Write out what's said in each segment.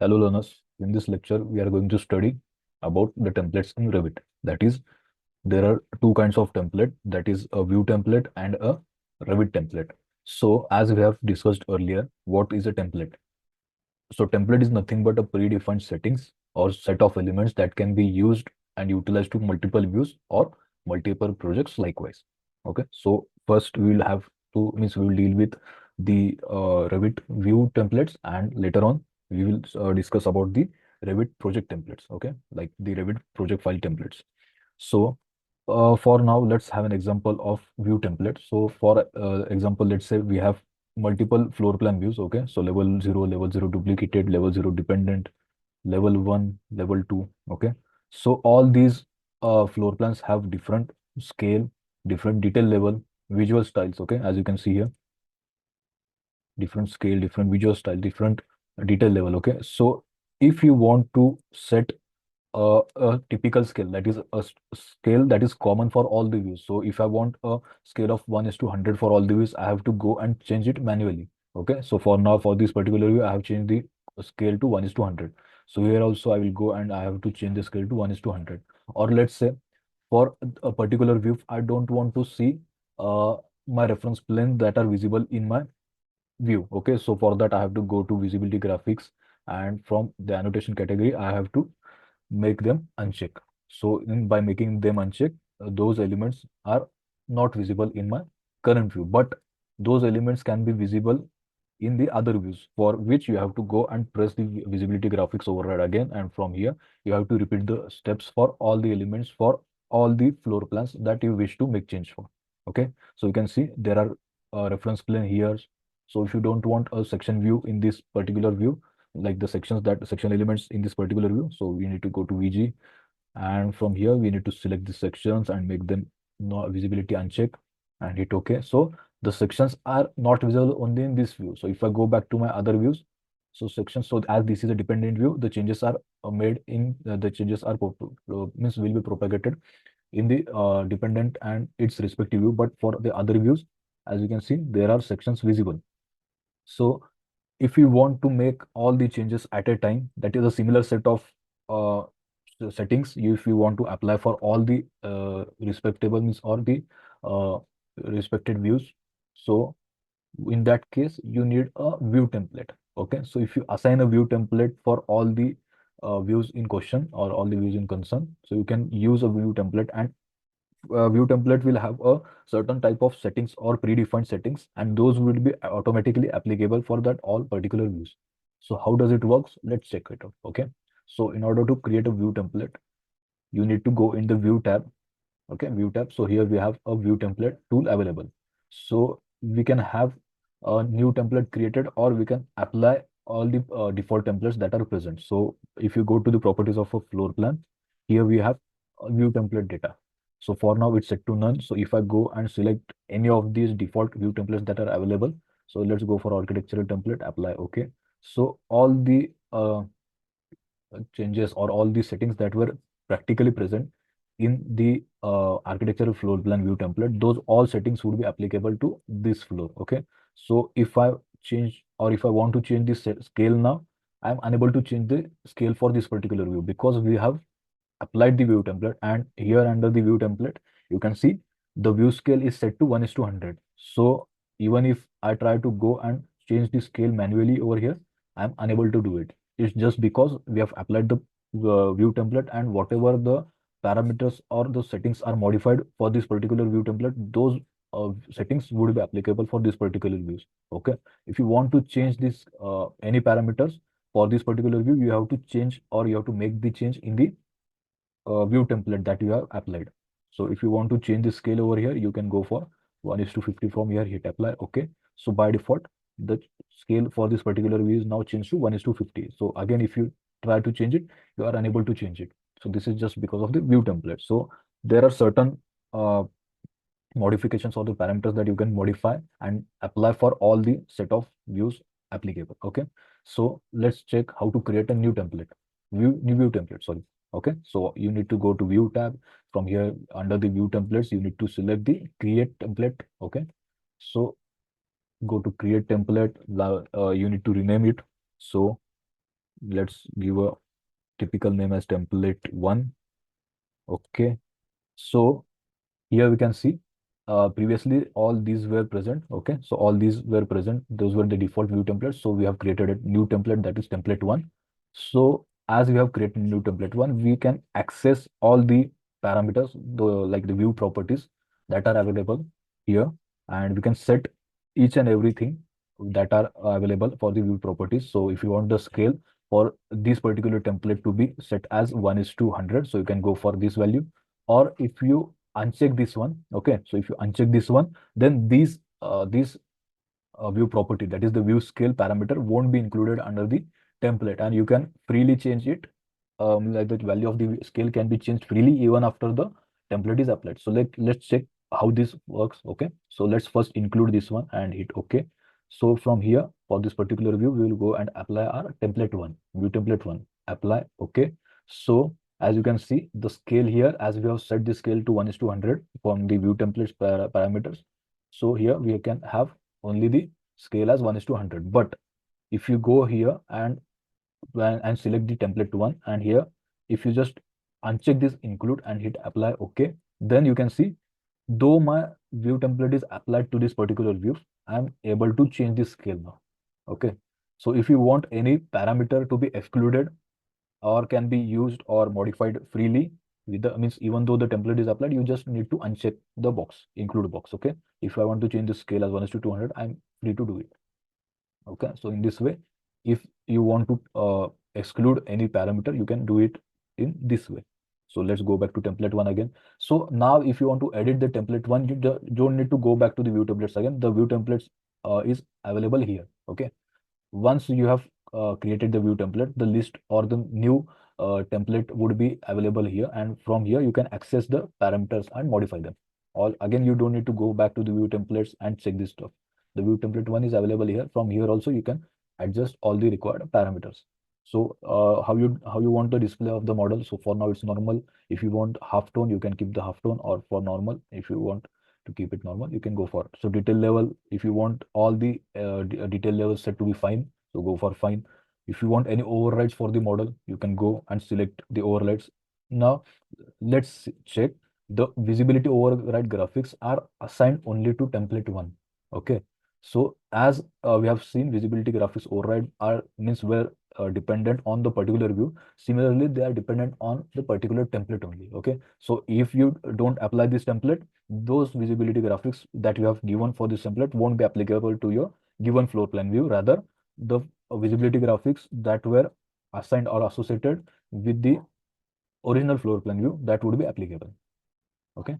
Hello learners, in this lecture we are going to study about the templates in Revit. That is, there are two kinds of template, that is a view template and a Revit template. So as we have discussed earlier, what is a template? So template is nothing but a predefined settings or set of elements that can be used and utilized to multiple views or multiple projects likewise. Okay, so first we will have to means we will deal with the Revit view templates, and later on we will discuss about the Revit project templates. Okay, like the Revit project file templates. So for now, let's have an example of view template. So for example, let's say we have multiple floor plan views. Okay, so level 0 duplicated, level 0 dependent, level 1, level 2. Okay, so all these floor plans have different scale, different detail level, visual styles. Okay, as you can see here, different scale, different visual style, different detail level. Okay, so if you want to set a typical scale, that is a scale that is common for all the views. So if I want a scale of 1:100 for all the views, I have to go and change it manually. Okay, so for now, for this particular view, I have changed the scale to 1:100. So here also I will go and I have to change the scale to 1:100. Or let's say for a particular view, I don't want to see my reference plane that are visible in my view. Okay, so for that I have to go to visibility graphics, and from the annotation category I have to make them uncheck. So by making them uncheck, those elements are not visible in my current view, but those elements can be visible in the other views, for which you have to go and press the visibility graphics override again, and from here you have to repeat the steps for all the elements for all the floor plans that you wish to make change for. Okay, so you can see there are reference plane here. So if you don't want a section view in this particular view, like the sections that section elements in this particular view, so we need to go to VG, and from here we need to select the sections and make them no visibility uncheck and hit OK. So the sections are not visible only in this view. So if I go back to my other views, so sections, so as this is a dependent view, the changes are made in the changes are means will be propagated in the dependent and its respective view. But for the other views, as you can see, there are sections visible. So if you want to make all the changes at a time, that is a similar set of uh, settings. If you want to apply for all the respectable means or the uh, respected views, so in that case you need a view template. Okay, so if you assign a view template for all the views in question or all the views in concern, so you can use a view template, and view template will have a certain type of settings or predefined settings, and those will be automatically applicable for that all particular views. So how does it works? Let's check it out. Okay, so in order to create a view template, you need to go in the view tab. Okay, view tab. So here we have a view template tool available. So we can have a new template created, or we can apply all the default templates that are present. So if you go to the properties of a floor plan, here we have a view template data. So for now it's set to none. So if I go and select any of these default view templates that are available, so let's go for architectural template, apply. Okay, so all the changes or all the settings that were practically present in the architectural floor plan view template, those all settings would be applicable to this floor. Okay, so if I change, or if I want to change this scale now, I'm unable to change the scale for this particular view because we have applied the view template, and here under the view template you can see the view scale is set to 1:100. So even if I try to go and change the scale manually over here, I'm unable to do it. It's just because we have applied the view template, and whatever the parameters or the settings are modified for this particular view template, those settings would be applicable for this particular views. Okay, if you want to change this any parameters for this particular view, you have to change, or you have to make the change in the view template that you have applied. So if you want to change the scale over here, you can go for 1:50 from here, hit apply. Okay, so by default the scale for this particular view is now changed to 1:50. So again, if you try to change it, you are unable to change it. So this is just because of the view template. So there are certain uh, modifications or the parameters that you can modify and apply for all the set of views applicable. Okay, so let's check how to create a new template, new view template, sorry. Okay, so you need to go to view tab. From here under the view templates, you need to select the create template. Okay, so go to create template. You need to rename it. So Let's give a typical name as template 1. Okay. So here we can see previously all these were present. Okay, so all these were present, those were the default view templates. So we have created a new template, that is template 1. So as we have created new template 1, we can access all the parameters, the like the view properties that are available here, and we can set each and everything that are available for the view properties. So if you want the scale for this particular template to be set as 1:100, so you can go for this value. Or if you uncheck this one, okay, so if you uncheck this one, then these view property, that is the view scale parameter, won't be included under the template, and you can freely change it. Like the value of the scale can be changed freely even after the template is applied. So let's check how this works. Okay, so let's first include this one and hit OK. So from here, for this particular view, we will go and apply our template 1, view template 1, apply. Okay, so as you can see, the scale here, as we have set the scale to 1:100 from the view templates parameters. So here we can have only the scale as 1:100. But if you go here and select the template 1, and here if you just uncheck this include and hit apply OK, then you can see, though my view template is applied to this particular view, I am able to change the scale now. Okay, so if you want any parameter to be excluded or can be used or modified freely with the means, even though the template is applied, you just need to uncheck the box, include box. Okay, if I want to change the scale as 1:200, I'm free to do it. Okay, so in this way, if you want to exclude any parameter, you can do it in this way. So let's go back to template 1 again. So now if you want to edit the template 1, you don't need to go back to the view templates again. The view templates is available here. Okay, once you have created the view template, the list or the new template would be available here, and from here you can access the parameters and modify them. All again, you don't need to go back to the view templates and check this stuff. The view template 1 is available here. From here also you can adjust all the required parameters. So how you want the display of the model. So for now it's normal. If you want half tone, you can keep the half tone, or for normal, if you want to keep it normal, you can go for it. So detail level, if you want all the detail levels set to be fine, so go for fine. If you want any overrides for the model, you can go and select the overrides. Now let's check, the visibility override graphics are assigned only to template 1. Okay, so as we have seen, visibility graphics override are means were dependent on the particular view. Similarly, they are dependent on the particular template only. Okay, so if you don't apply this template, those visibility graphics that you have given for this template won't be applicable to your given floor plan view. Rather, the visibility graphics that were assigned or associated with the original floor plan view, that would be applicable. Okay,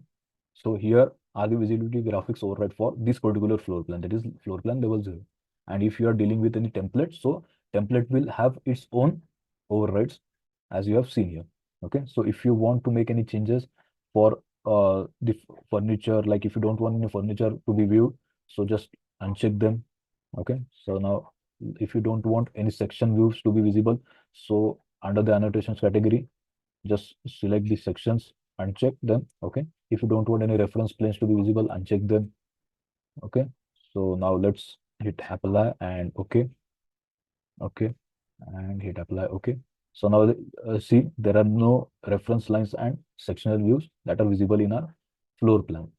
so here are the visibility graphics override for this particular floor plan, that is floor plan level 0. And if you are dealing with any template, so template will have its own overrides, as you have seen here. Okay, so if you want to make any changes for the furniture, like if you don't want any furniture to be viewed, so just uncheck them. Okay, so now if you don't want any section views to be visible, so under the annotations category, just select the sections, uncheck them. Okay, if you don't want any reference planes to be visible, uncheck them. Okay, so now let's hit apply and okay. Okay, and hit apply. Okay, so now see, there are no reference lines and sectional views that are visible in our floor plan.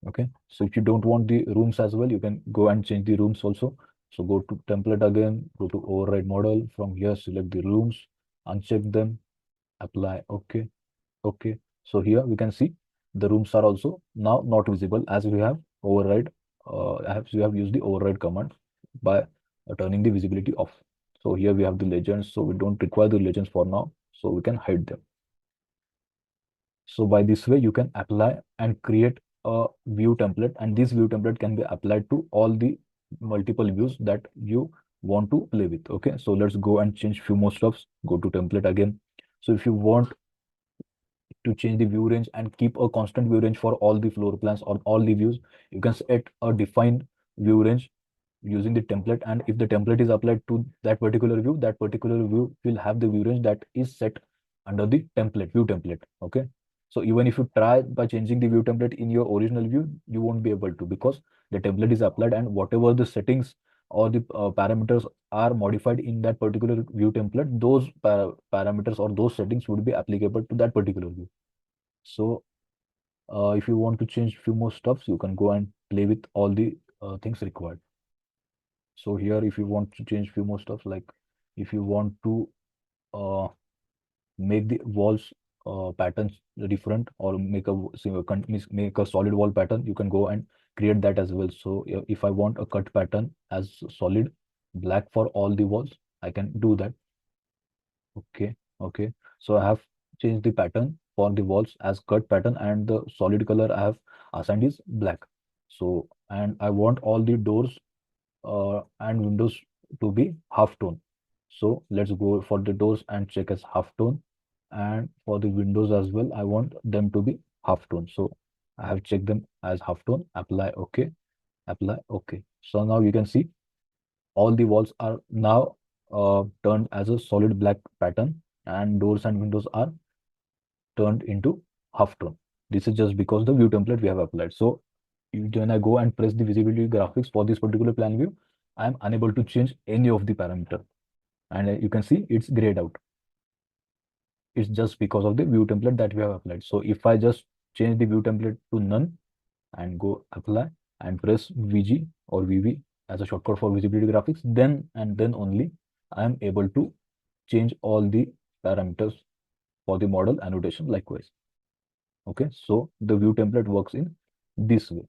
Okay, so if you don't want the rooms as well, you can go and change the rooms also. So go to template again, go to override model. From here, select the rooms, uncheck them, apply. Okay. Okay, so here we can see the rooms are also now not visible, as we have override, as we have used the override command by turning the visibility off. So here we have the legends, so we don't require the legends for now, so we can hide them. So by this way, you can apply and create a view template, and this view template can be applied to all the multiple views that you want to play with. Okay, so let's go and change few more stuffs. Go to template again. So if you want to change the view range and keep a constant view range for all the floor plans or all the views, you can set a defined view range using the template. And if the template is applied to that particular view, that particular view will have the view range that is set under the template, view template. Okay, so even if you try by changing the view template in your original view, you won't be able to, because the template is applied, and whatever the settings or the parameters are modified in that particular view template, those parameters or those settings would be applicable to that particular view. So if you want to change few more stuffs, you can go and play with all the things required. So here, if you want to change few more stuff, like if you want to uh, make the walls patterns different, or make a make a solid wall pattern, you can go and create that as well. So if I want a cut pattern as solid black for all the walls, I can do that. Okay, so I have changed the pattern for the walls as cut pattern, and the solid color I have assigned is black. So, and I want all the doors and windows to be half tone. So let's go for the doors and check as half tone, and for the windows as well, I want them to be half tone. So I have checked them as half tone. Apply OK. Apply OK. So now you can see all the walls are now turned as a solid black pattern, and doors and windows are turned into half tone. This is just because the view template we have applied. So when I go and press the visibility graphics for this particular plan view, I am unable to change any of the parameter, and you can see it's grayed out. It's just because of the view template that we have applied. So if I just change the view template to none and go apply and press VG or VV as a shortcut for visibility graphics, then and then only I am able to change all the parameters for the model annotation likewise. Okay, so the view template works in this way.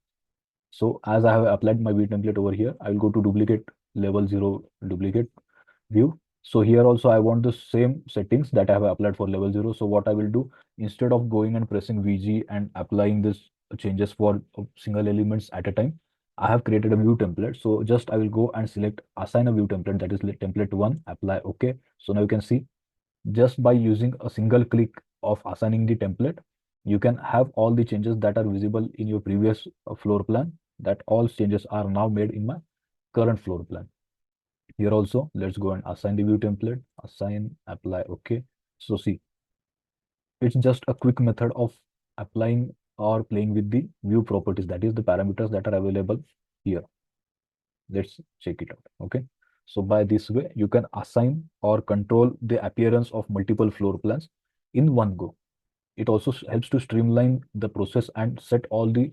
So as I have applied my view template over here, I will go to duplicate level 0 duplicate view. So here also I want the same settings that I have applied for level 0. So what I will do, instead of going and pressing VG and applying this changes for single elements at a time, I have created a view template. So just I will go and select assign a view template, that is template 1, apply OK. So now you can see, just by using a single click of assigning the template, you can have all the changes that are visible in your previous floor plan, that all changes are now made in my current floor plan. Here also, let's go and assign the view template, assign, apply, OK. So see, it's just a quick method of applying or playing with the view properties, that is the parameters that are available here. Let's check it out. Okay. So by this way, you can assign or control the appearance of multiple floor plans in one go. It also helps to streamline the process and set all the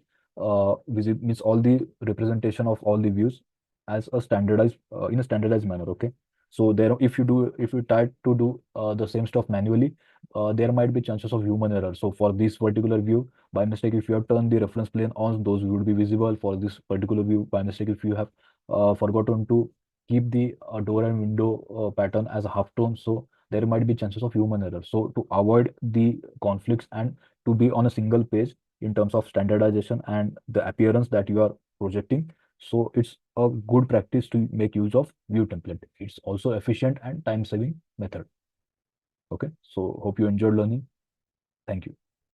means all the representation of all the views as a standardized in a standardized manner. Okay, so there, if you try to do the same stuff manually, there might be chances of human error. So for this particular view, by mistake, if you have turned the reference plane on, those would be visible. For this particular view, by mistake, if you have forgotten to keep the door and window pattern as a half tone, so there might be chances of human error. So to avoid the conflicts and to be on a single page in terms of standardization and the appearance that you are projecting, so it's a good practice to make use of view template. It's also efficient and time saving method. Okay, so hope you enjoyed learning. Thank you.